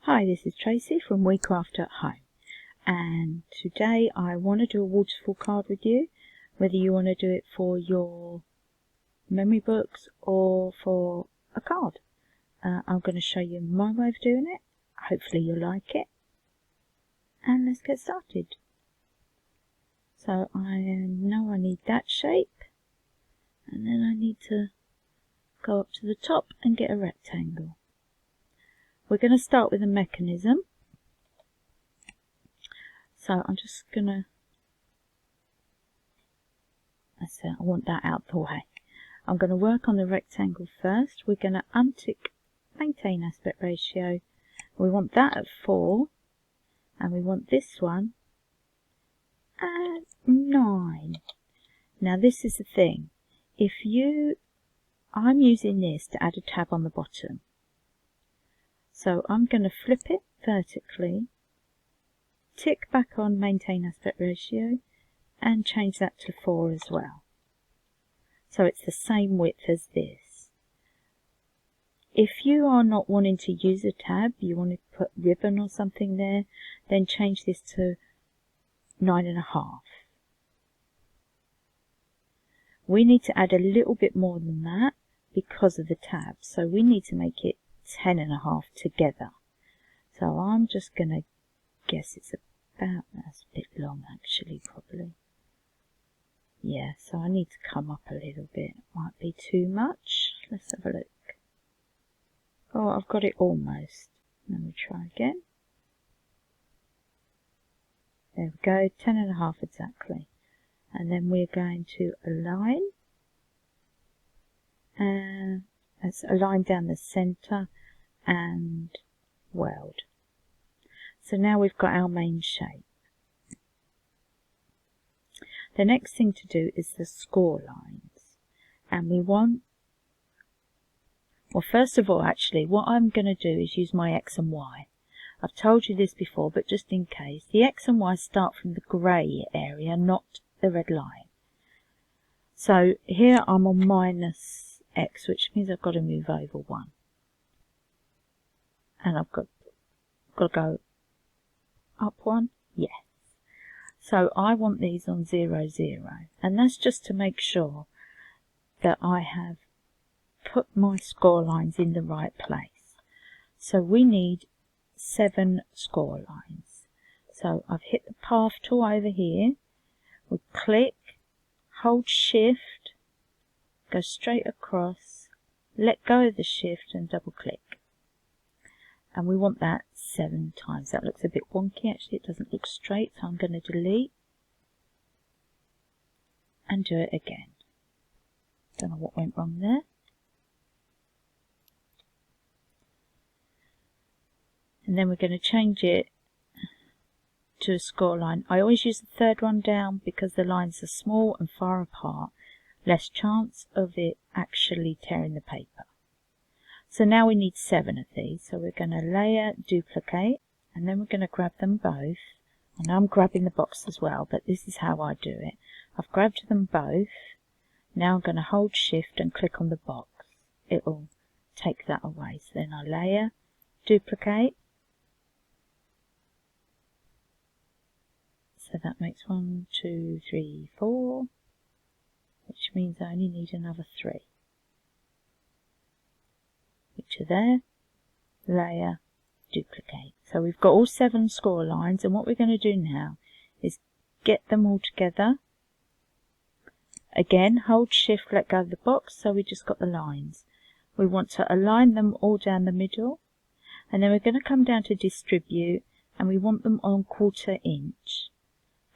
Hi, this is Tracy from WeCraft at Home, and today I want to do a waterfall card with you, whether you want to do it for your memory books or for a card. I'm going to show you my way of doing it. Hopefully you'll like it, and let's get started. So I know I need that shape, and then I need to go up to the top and get a rectangle. We're going to start with a mechanism. So I'm just going to, I want that out the way. I'm going to work on the rectangle first. We're going to untick maintain aspect ratio. We want that at 4, and we want this one at 9. Now this is the thing. I'm using this to add a tab on the bottom. So I'm going to flip it vertically, tick back on maintain aspect ratio, and change that to 4 as well. So it's the same width as this. If you are not wanting to use a tab, you want to put ribbon or something there, then change this to 9.5. We need to add a little bit more than that because of the tab, so we need to make it 10.5 together. So I'm just going to guess it's about, that's a bit long actually, probably. Yeah, so I need to come up a little bit. It might be too much. Let's have a look. Oh, I've got it almost. Let me try again. There we go, 10.5 exactly. And then we're going to align. And let's align down the centre and weld. So now we've got our main shape. The next thing to do is the score lines. And we want, well, first of all, actually, what I'm going to do is use my X and Y. I've told you this before, but just in case, the X and Y start from the grey area, not the red line. So here I'm on minus X, which means I've got to move over 1. And I've got to go up 1, yes. So I want these on 0, 0, and that's just to make sure that I have put my score lines in the right place. So we need 7 score lines. So I've hit the path tool over here. We click, hold shift, go straight across, let go of the shift and double click. And we want that 7 times. That looks a bit wonky actually, it doesn't look straight, so I'm going to delete and do it again. Don't know what went wrong there. And then we're going to change it to a score line. I always use the third one down because the lines are small and far apart. Less chance of it actually tearing the paper. So now we need 7 of these. So we're going to layer, duplicate, and then we're going to grab them both. And I'm grabbing the box as well, but this is how I do it. I've grabbed them both. Now I'm going to hold shift and click on the box. It will take that away. So then I layer, duplicate. So that makes 1, 2, 3, 4, which means I only need another 3. Which are there, layer, duplicate. So we've got all 7 score lines, and what we're going to do now is get them all together. Again, hold shift, let go of the box, so we just got the lines. We want to align them all down the middle, and then we're going to come down to distribute, and we want them on 1/4 inch,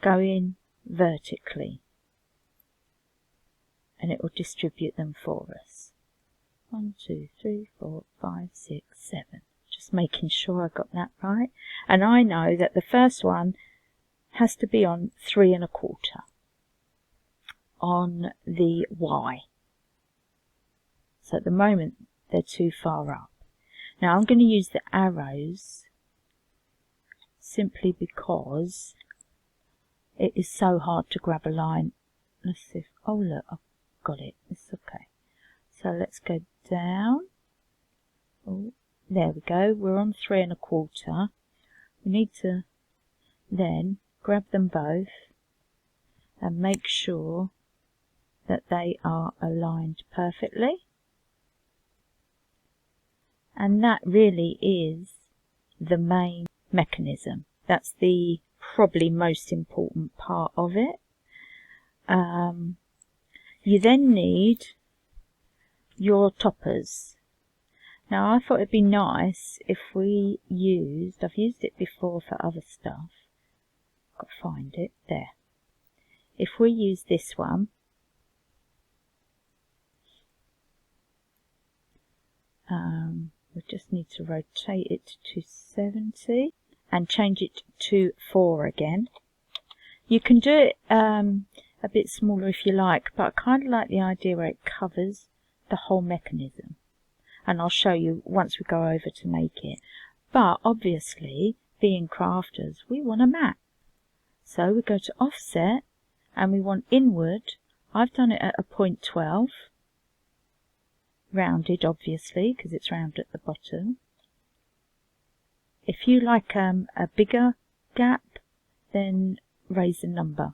going vertically, and it will distribute them for us. 1, 2, 3, 4, 5, 6, 7. Just making sure I got that right. And I know that the first one has to be on 3 1/4 on the Y. So at the moment they're too far up. Now I'm going to use the arrows simply because it is so hard to grab a line. Let's see if, oh look, I've got it. It's okay. So let's go down. Oh, there we go, we're on 3 1/4. We need to then grab them both and make sure that they are aligned perfectly. And that really is the main mechanism. That's the probably most important part of it. You then need your toppers. Now I thought it'd be nice if we used, I've used it before for other stuff, got to find it, there. If we use this one, we just need to rotate it to 270 and change it to 4 again. You can do it a bit smaller if you like, but I kind of like the idea where it covers the whole mechanism. And I'll show you once we go over to make it. But obviously, being crafters, we want a map. So we go to offset and we want inward. I've done it at a 0.12. Rounded obviously because it's round at the bottom. If you like a bigger gap, then raise the number,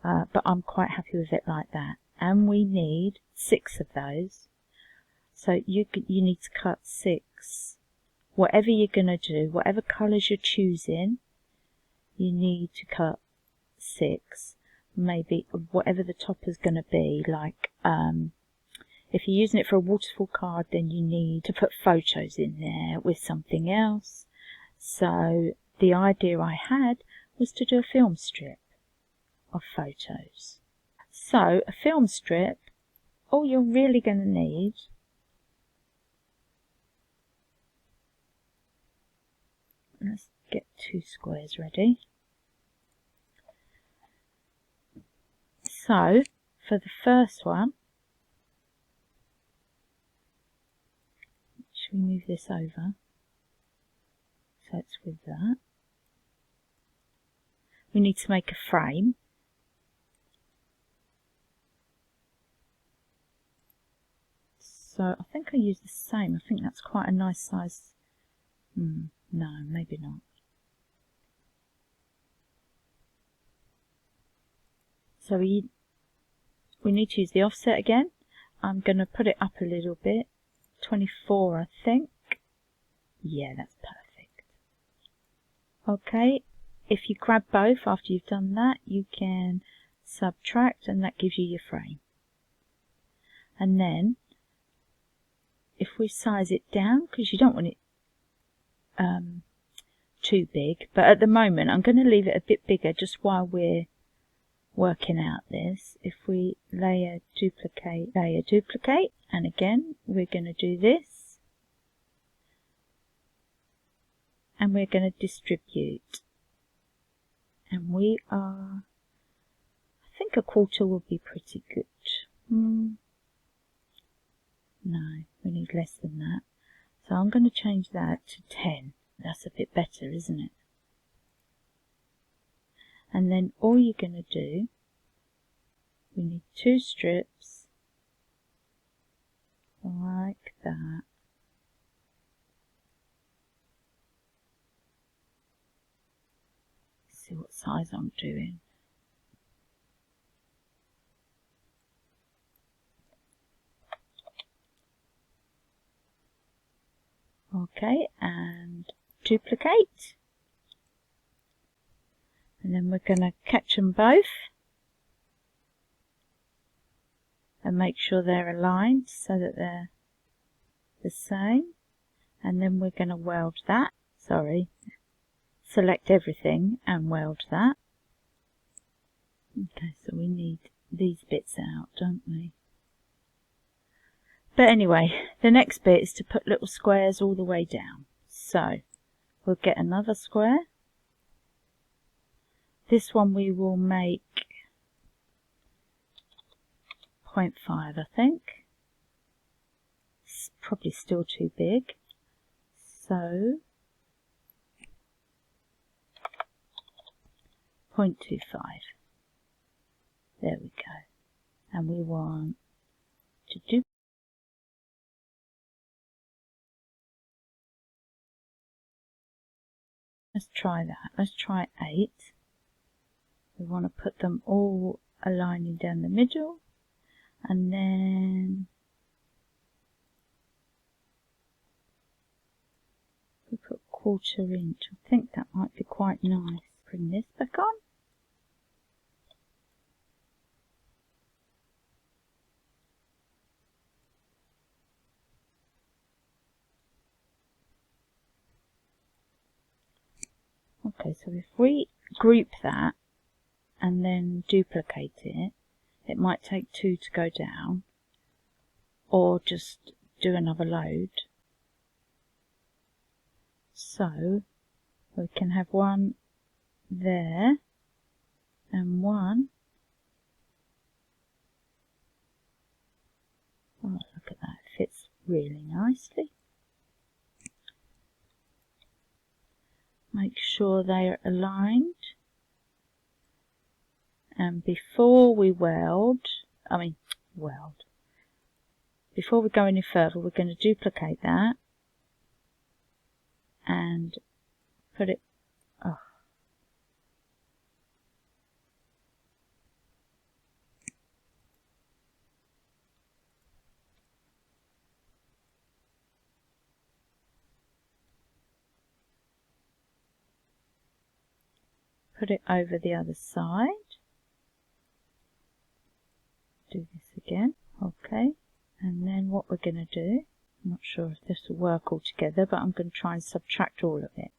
but I'm quite happy with it like that. And we need 6 of those, so you need to cut 6. Whatever you're going to do, whatever colours you're choosing, you need to cut 6. Maybe whatever the top is going to be, like if you're using it for a waterfall card, then you need to put photos in there with something else. So the idea I had was to do a film strip of photos. So a film strip, all you're really going to need let's get 2 squares ready. So for the first one, should we move this over so it's with that? We need to make a frame. So I think I use the same. I think that's quite a nice size. No, maybe not. So we need to use the offset again. I'm going to put it up a little bit. 24, I think. Yeah, that's perfect. Okay, if you grab both after you've done that, you can subtract and that gives you your frame. And then if we size it down, because you don't want it too big, but at the moment I'm going to leave it a bit bigger just while we're working out this. If we layer, duplicate, and again we're going to do this, and we're going to distribute, and we are, I think a 1/4 will be pretty good. No, we need less than that, so I'm going to change that to 10. That's a bit better, isn't it? And then all you're going to do, we need 2 strips like that. Let's see what size I'm doing. Okay, and duplicate. And then we're going to catch them both and make sure they're aligned so that they're the same. And then we're going to weld that. Select everything and weld that. Okay, so we need these bits out, don't we? But anyway, the next bit is to put little squares all the way down. So we'll get another square. This one we will make 0.5, I think. It's probably still too big. So 0.25. There we go. And we want to do Let's try that. Let's try 8. We want to put them all aligning down the middle, and then we put 1/4 inch. I think that might be quite nice. Bring this back on. Okay, so if we group that and then duplicate it, it might take 2 to go down, or just do another load. So we can have one there and one. Oh, look at that, it fits really nicely. Make sure they are aligned. And before we before we go any further, we're going to duplicate that and put it, put it over the other side. Do this again. Okay. And then what we're going to do, I'm not sure if this will work all together, but I'm going to try and subtract all of it.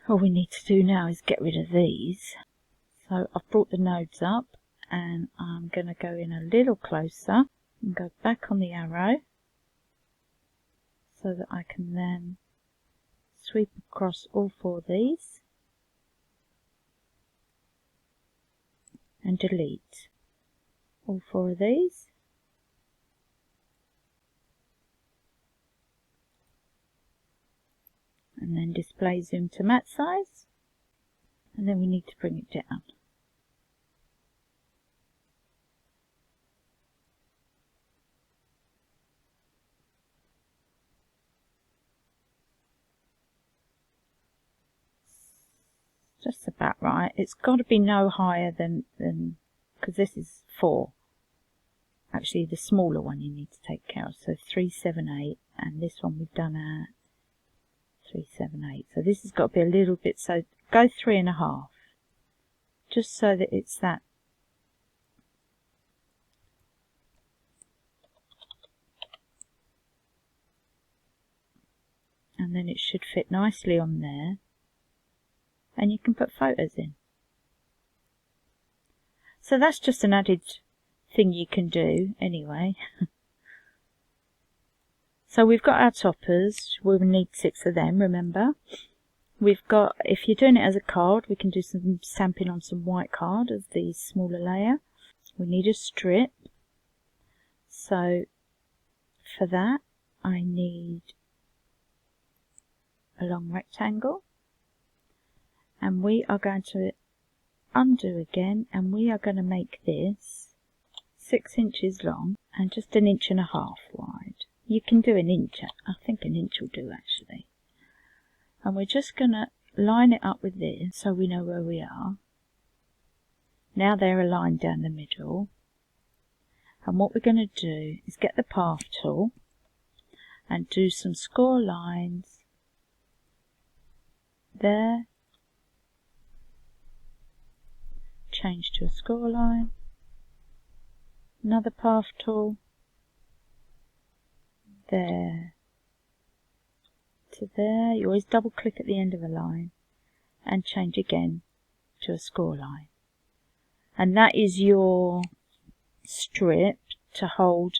All we need to do now is get rid of these. So I've brought the nodes up, and I'm going to go in a little closer and go back on the arrow so that I can then sweep across all 4 of these and delete all 4 of these. And then display zoom to matte size, and then we need to bring it down. Just about right. It's got to be no higher than because this is 4. Actually, the smaller one you need to take care of. So 378, and this one we've done at 378. So this has got to be a little bit. So go 3.5, just so that it's that. And then it should fit nicely on there. And you can put photos in. So that's just an added thing you can do anyway. So we've got our toppers. We'll need 6 of them, remember. We've got, if you're doing it as a card, we can do some stamping on some white card as the smaller layer. We need a strip. So for that I need a long rectangle. And we are going to undo again, and we are going to make this 6 inches long and just 1.5 inches wide. You can do 1 inch, I think 1 inch will do actually. And we're just going to line it up with this so we know where we are. Now they're aligned down the middle. And what we're going to do is get the path tool and do some score lines there. Change to a score line, another path tool, there to there. You always double click at the end of a line and change again to a score line. And that is your strip to hold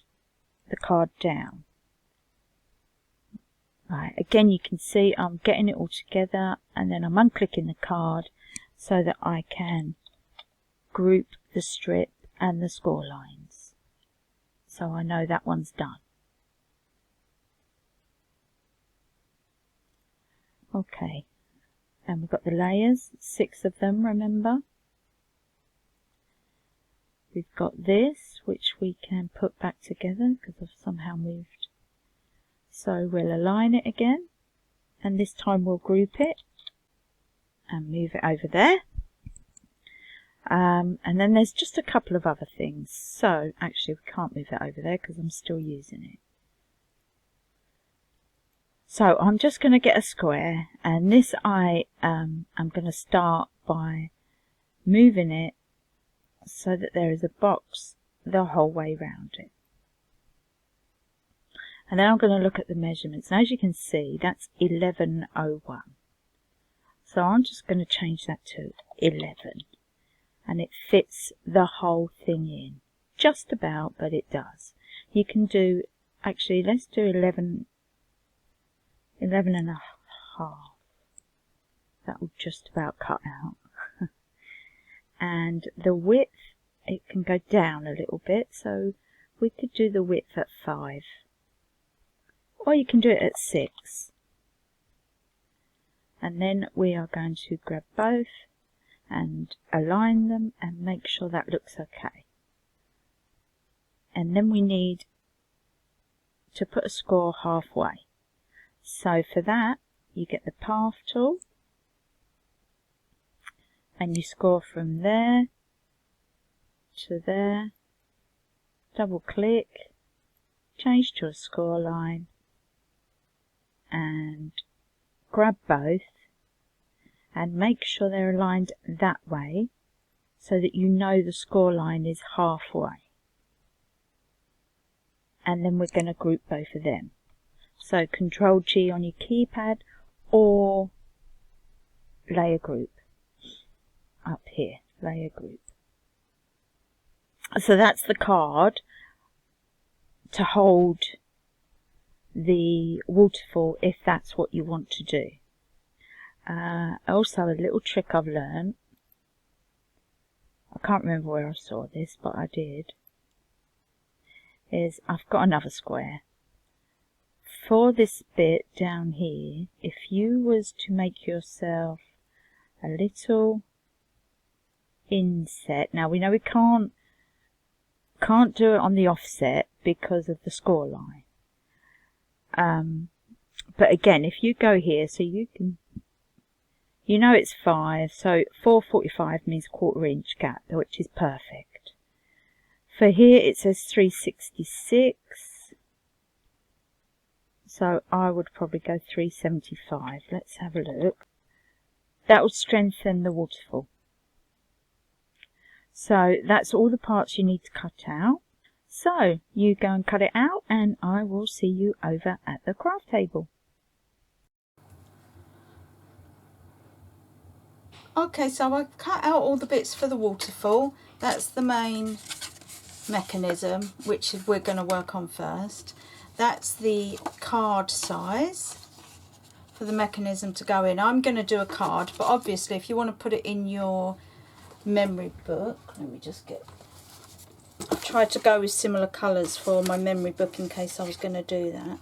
the card down. Right, again you can see I'm getting it all together, and then I'm unclicking the card so that I can group the strip and the score lines, so I know that one's done. Okay, and we've got the layers, 6 of them, remember. We've got this, which we can put back together because I've somehow moved. So we'll align it again, and this time we'll group it and move it over there. And then there's just a couple of other things. So actually we can't move it over there because I'm still using it. So I'm just going to get a square, and this I'm going to start by moving it so that there is a box the whole way round it. And then I'm going to look at the measurements. And as you can see, that's 1101. So I'm just going to change that to 11. And it fits the whole thing in. Just about, but it does. You can do, actually, let's do 11 and a half. That will just about cut out. And the width, it can go down a little bit. So we could do the width at 5. Or you can do it at 6. And then we are going to grab both and align them and make sure that looks okay. And then we need to put a score halfway. So for that, you get the path tool and you score from there to there, double click, change to a score line, and grab both and make sure they're aligned that way so that you know the score line is halfway. And then we're going to group both of them. So Control G on your keypad or layer group up here, layer group. So that's the card to hold the waterfall if that's what you want to do. Also a little trick I've learned, I can't remember where I saw this, but I did, is I've got another square. For this bit down here, if you was to make yourself a little inset, now we know we can't do it on the offset because of the score line. But again, if you go here, so you can, you know it's 5, so 445 means 1/4 inch gap, which is perfect. For here it says 366, so I would probably go 375. Let's have a look. That will strengthen the waterfall. So that's all the parts you need to cut out. So you go and cut it out, and I will see you over at the craft table. Okay, so I've cut out all the bits for the waterfall. That's the main mechanism, which we're going to work on first. That's the card size for the mechanism to go in. I'm going to do a card, but obviously if you want to put it in your memory book, let me just get, I've tried to go with similar colours for my memory book in case I was going to do that.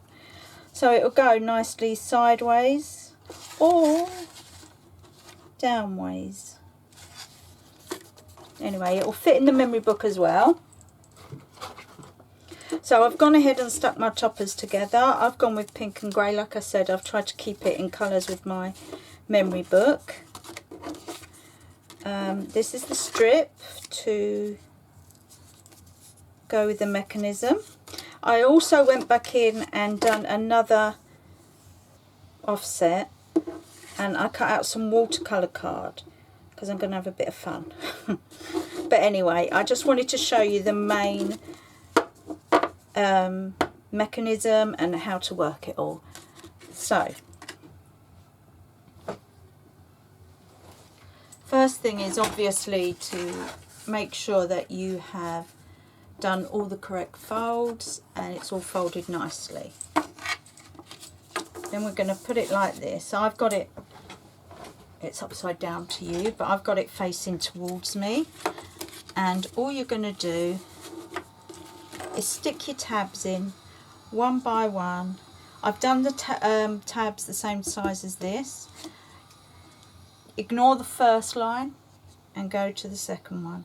So it'll go nicely sideways or downways. Anyway, it will fit in the memory book as well. So I've gone ahead and stuck my toppers together. I've gone with pink and grey. Like I said, I've tried to keep it in colours with my memory book. This is the strip to go with the mechanism. I also went back in and done another offset, and I cut out some watercolour card because I'm going to have a bit of fun. But anyway, I just wanted to show you the main mechanism and how to work it all. So first thing is obviously to make sure that you have done all the correct folds and it's all folded nicely. Then we're going to put it like this. I've got it, it's upside down to you, but I've got it facing towards me, and all you're going to do is stick your tabs in one by one. I've done the tabs the same size as this. Ignore the first line and go to the second one.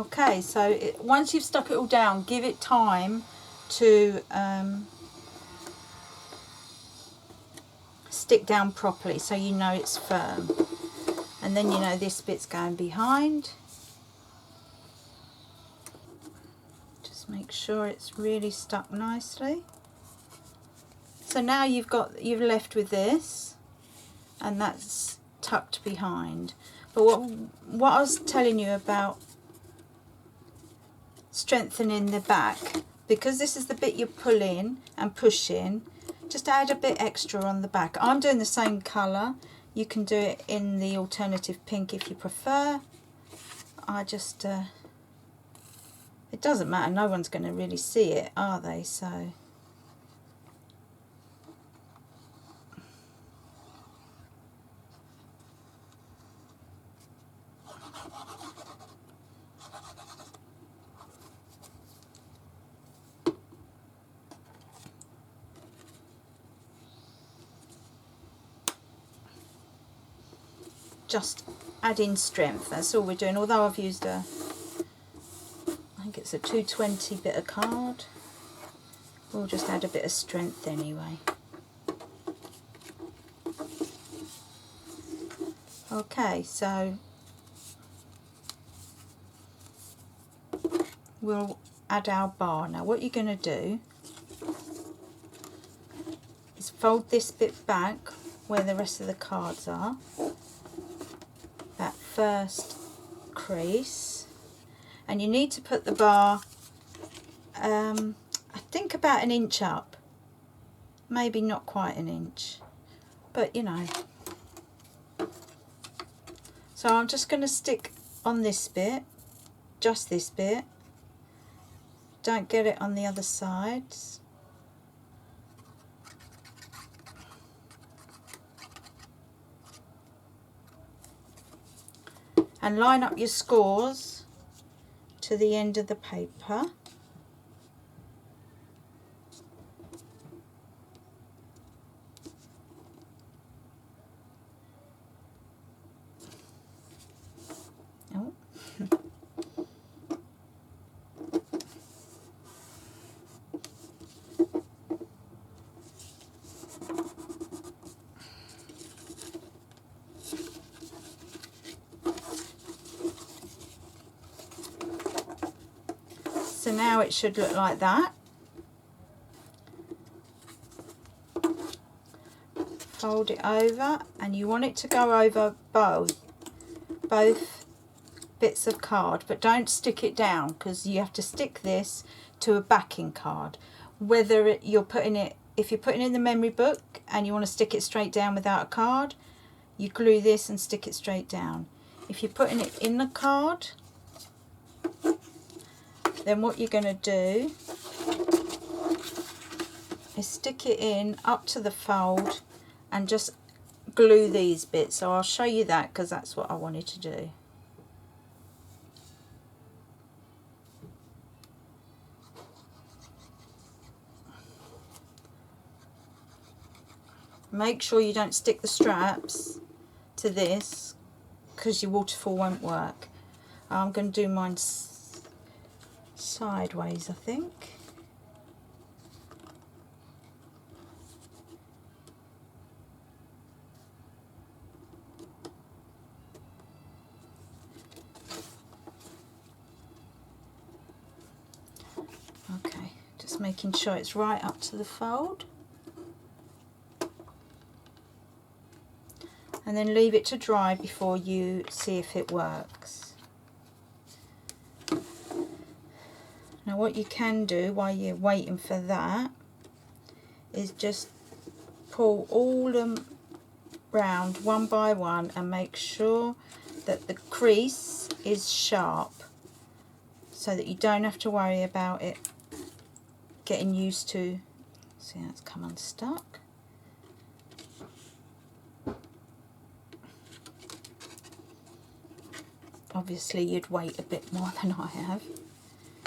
Okay, so once you've stuck it all down, give it time to stick down properly so you know it's firm. And then you know this bit's going behind. Just make sure it's really stuck nicely. So now you're left with this, and that's tucked behind. But what I was telling you about strengthening the back, because this is the bit you pull in and push in, just add a bit extra on the back. I'm doing the same colour. You can do it in the alternative pink if you prefer. I just it doesn't matter, no one's going to really see it, are they? So just adding strength, that's all we're doing. Although I've used I think it's a 220 bit of card, we'll just add a bit of strength anyway. Okay, so we'll add our bar. Now what you're going to do is fold this bit back where the rest of the cards are, that first crease, and you need to put the bar I think about 1 inch up, maybe not quite 1 inch, but you know. So I'm just going to stick on this bit, just this bit, don't get it on the other sides. And line up your scores to the end of the paper. Oh. So now it should look like that. Fold it over, and you want it to go over both bits of card, but don't stick it down, because you have to stick this to a backing card. Whether you're putting it, if you're putting it in the memory book and you want to stick it straight down without a card, you glue this and stick it straight down. If you're putting it in the card, then what you're going to do is stick it in up to the fold and just glue these bits. So I'll show you that, because that's what I wanted to do. Make sure you don't stick the straps to this, because your waterfall won't work. I'm going to do mine sideways, I think. Okay, just making sure it's right up to the fold. And then leave it to dry before you see if it works. Now what you can do while you're waiting for that is just pull all them round one by one and make sure that the crease is sharp, so that you don't have to worry about it getting used to. See how it's come unstuck? Obviously you'd wait a bit more than I have.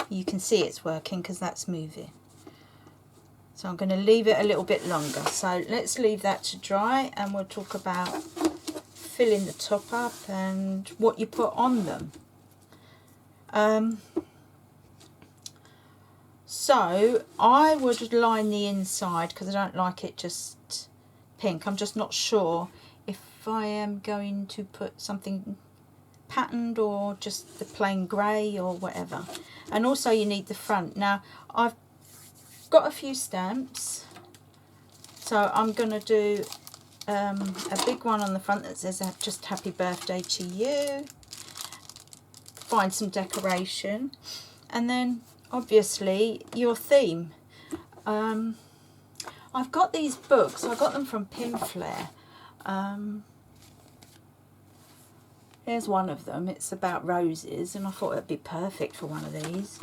You can see it's working because that's moving. So I'm going to leave it a little bit longer. So let's leave that to dry, and we'll talk about filling the top up and what you put on them. So I would line the inside because I don't like it just pink. I'm just not sure if I am going to put something patterned or just the plain grey or whatever. And also you need the front. Now I've got a few stamps, so I'm going to do a big one on the front that says just happy birthday to you. Find some decoration, and then obviously your theme. I've got these books, I got them from Pinflair. Here's one of them, it's about roses, and I thought it'd be perfect for one of these.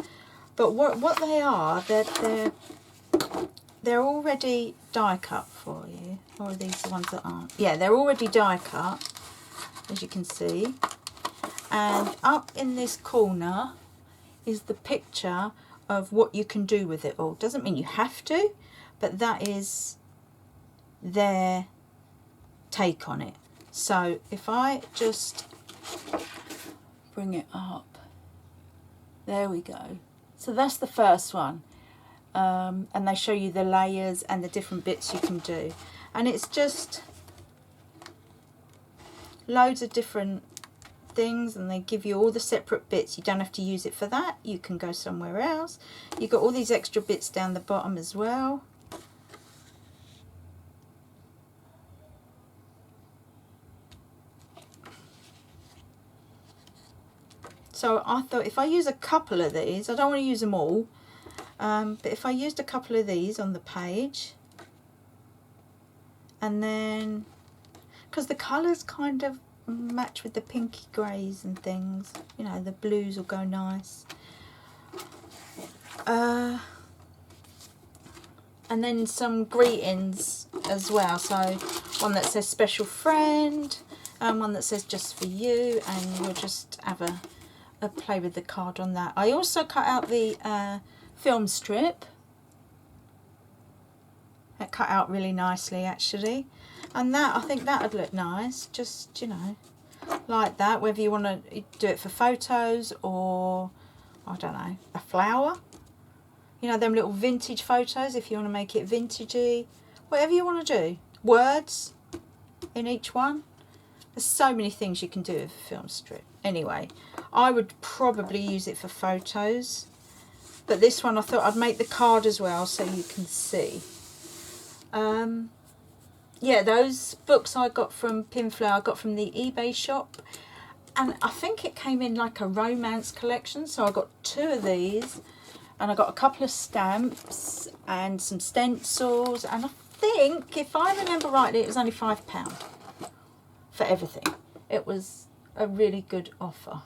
But what they are, they're already die cut for you. Or are these the ones that aren't? Yeah, they're already die cut, as you can see. And up in this corner is the picture of what you can do with it all. Doesn't mean you have to, but that is their take on it. So if I just bring it up, there we go. So that's the first one. And they show you the layers and the different bits you can do. And it's just loads of different things, and they give you all the separate bits. You don't have to use it for that, you can go somewhere else. You've got all these extra bits down the bottom as well. So I thought if I use a couple of these, I don't want to use them all, but if I used a couple of these on the page, and then because the colours kind of match with the pinky greys and things, you know, the blues will go nice. And then some greetings as well, so one that says special friend and one that says just for you, and we'll just have a play with the card on that. I also cut out the film strip. It cut out really nicely actually, and that, I think that would look nice, just, you know, like that, whether you want to do it for photos or, I don't know, a flower, you know, them little vintage photos, if you want to make it vintagey, whatever you want to do. Words in each one. There's so many things you can do with a film strip. Anyway, I would probably use it for photos, but this one I thought I'd make the card as well so you can see. Yeah, those books I got from Pinflair, I got from the eBay shop, and I think it came in like a romance collection, so I got 2 of these, and I got a couple of stamps and some stencils, and I think, if I remember rightly, it was only £5 for everything. It was a really good offer,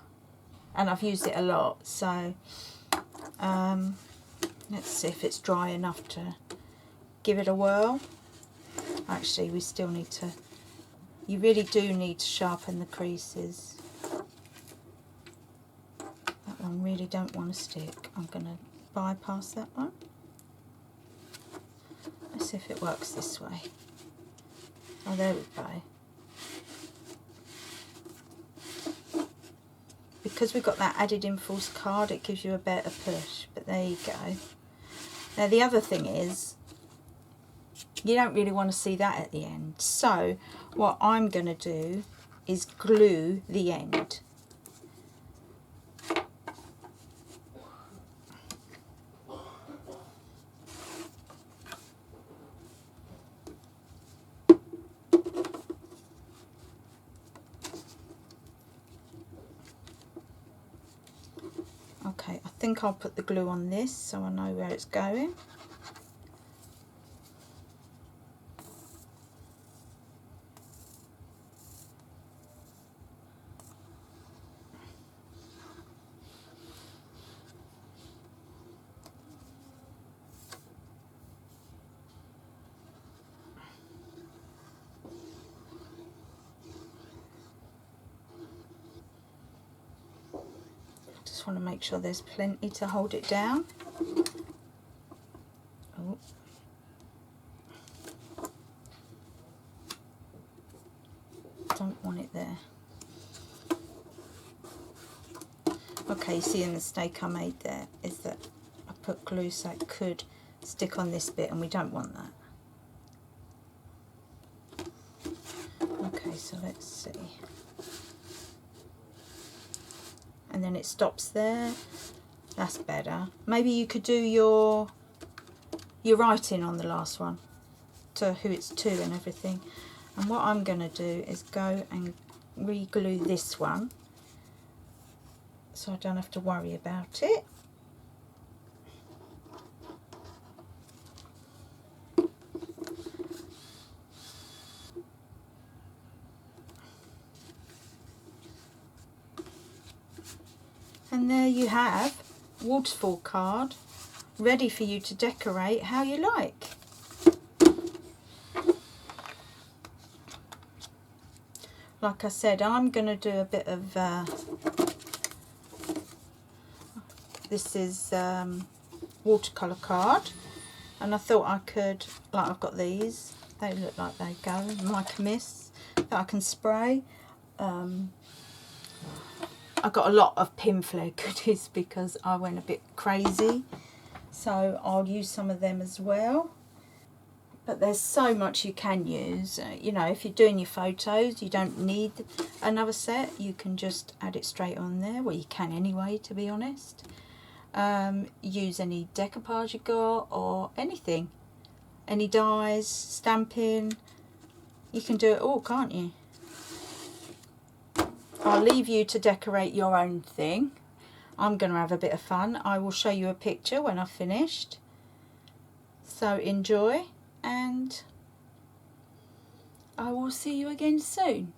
and I've used it a lot, so let's see if it's dry enough to give it a whirl. Actually, we still need to, you really do need to sharpen the creases. That one really don't want to stick. I'm going to bypass that one. Let's see if it works this way. Oh, there we go. Because we've got that added in false card, it gives you a better push, but there you go. Now the other thing is, you don't really want to see that at the end, so what I'm going to do is glue the end. Okay, I think I'll put the glue on this so I know where it's going. Want to make sure there's plenty to hold it down. Oh. Don't want it there. Okay, see, in the mistake I made there is that I put glue so it could stick on this bit, and we don't want that. Okay, so let's see. And then it stops there. That's better. Maybe you could do your writing on the last one, to who it's to and everything. And what I'm going to do is go and re-glue this one, so I don't have to worry about it. And there you have waterfall card, ready for you to decorate how you like. Like I said, I'm going to do a bit of, this is watercolour card, and I thought I could, like I've got these, they look like they go, mica mist that I can spray. I got a lot of pin flare goodies because I went a bit crazy, so I'll use some of them as well. But there's so much you can use. You know, if you're doing your photos, you don't need another set. You can just add it straight on there. Well, you can anyway, to be honest. Use any decoupage you got or anything. Any dies, stamping. You can do it all, can't you? I'll leave you to decorate your own thing. I'm going to have a bit of fun. I will show you a picture when I've finished. So enjoy, and I will see you again soon.